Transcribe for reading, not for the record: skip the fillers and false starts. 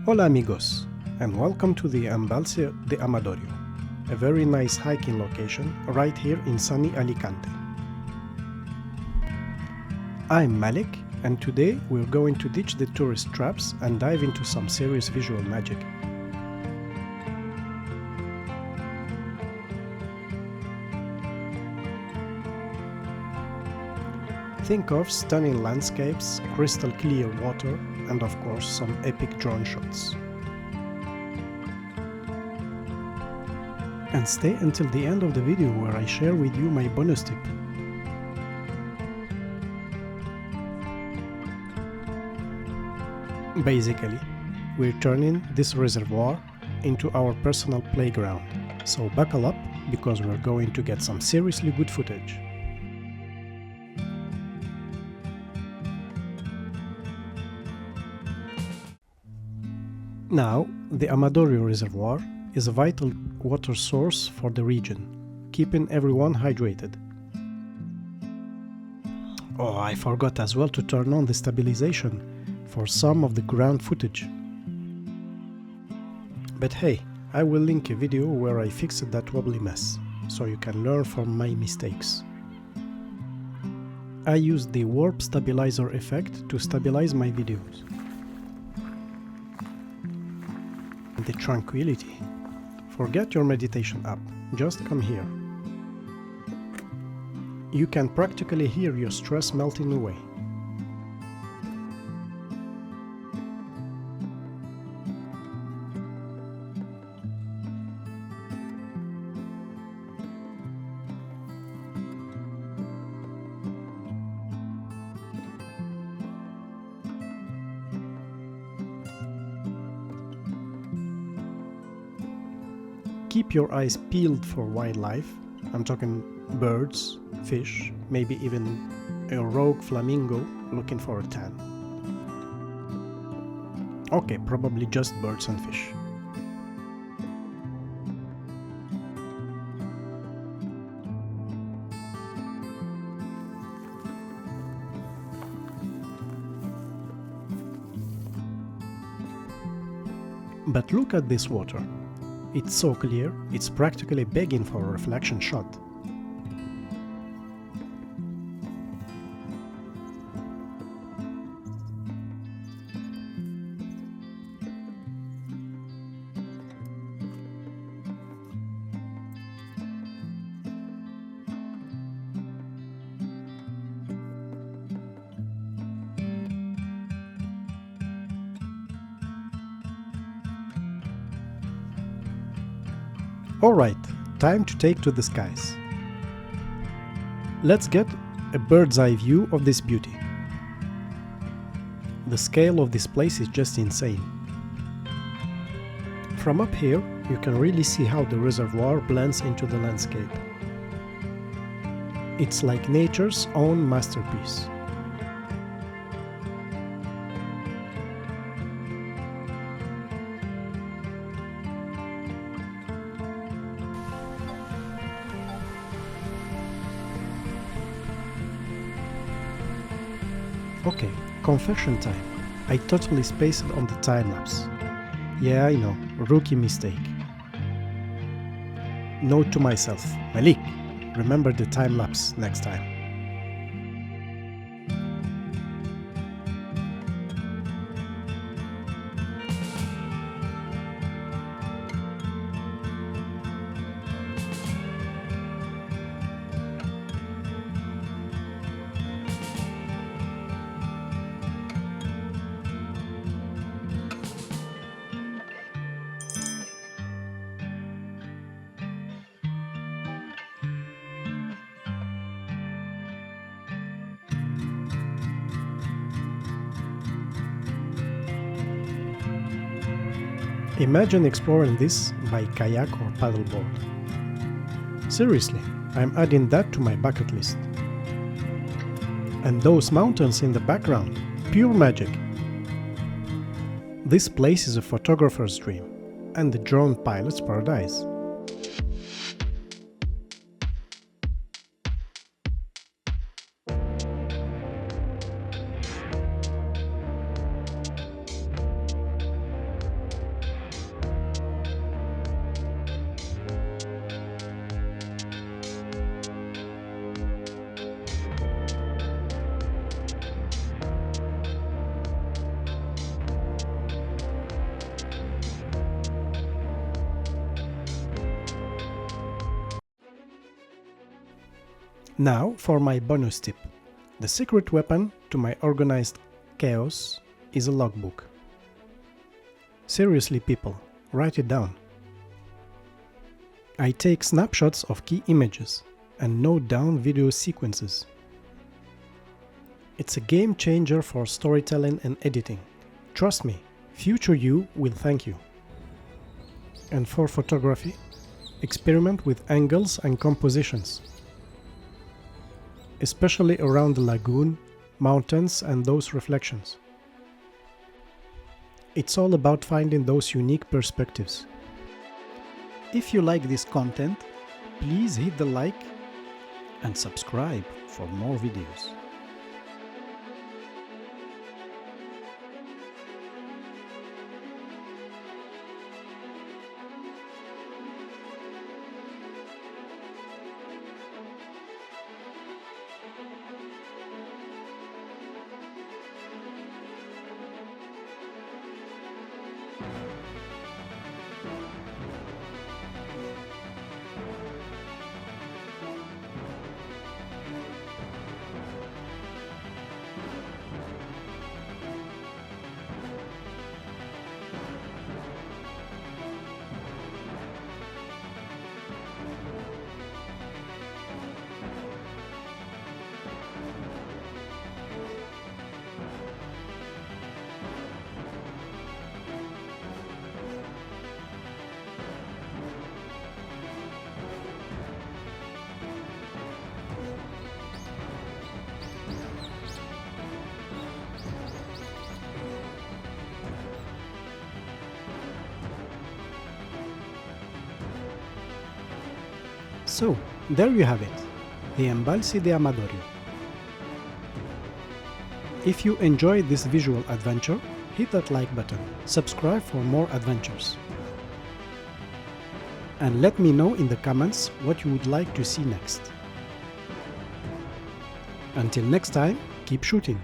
Hola amigos, and welcome to the Embalse de Amadorio, a very nice hiking location right here in sunny Alicante. I'm Malik, and today we're going to ditch the tourist traps and dive into some serious visual magic. Think of stunning landscapes, crystal clear water, and of course some epic drone shots. And stay until the end of the video where I share with you my bonus tip. Basically, we're turning this reservoir into our personal playground, so buckle up because we're going to get some seriously good footage. Now, the Amadorio Reservoir is a vital water source for the region, keeping everyone hydrated. Oh, I forgot as well to turn on the stabilization for some of the ground footage. But hey, I will link a video where I fixed that wobbly mess, so you can learn from my mistakes. I used the warp stabilizer effect to stabilize my videos. The tranquility. Forget your meditation app, just come here. You can practically hear your stress melting away. Keep your eyes peeled for wildlife. I'm talking birds, fish, maybe even a rogue flamingo looking for a tan. Okay, probably just birds and fish. But look at this water. It's so clear, it's practically begging for a reflection shot. Alright, time to take to the skies. Let's get a bird's eye view of this beauty. The scale of this place is just insane. From up here, you can really see how the reservoir blends into the landscape. It's like nature's own masterpiece. Okay, confession time. I totally spaced on the time-lapse. Yeah, I know, rookie mistake. Note to myself, Malik, remember the time-lapse next time. Imagine exploring this by kayak or paddleboard. Seriously, I'm adding that to my bucket list. And those mountains in the background, pure magic. This place is a photographer's dream, and the drone pilot's paradise. Now for my bonus tip. The secret weapon to my organized chaos is a logbook. Seriously people, write it down. I take snapshots of key images and note down video sequences. It's a game changer for storytelling and editing. Trust me, future you will thank you. And for photography, experiment with angles and compositions, especially around the lagoon, mountains and those reflections. It's all about finding those unique perspectives. If you like this content, please hit the like and subscribe for more videos. So, there you have it, the Embalse de Amadorio. If you enjoyed this visual adventure, hit that like button, subscribe for more adventures. And let me know in the comments what you would like to see next. Until next time, keep shooting!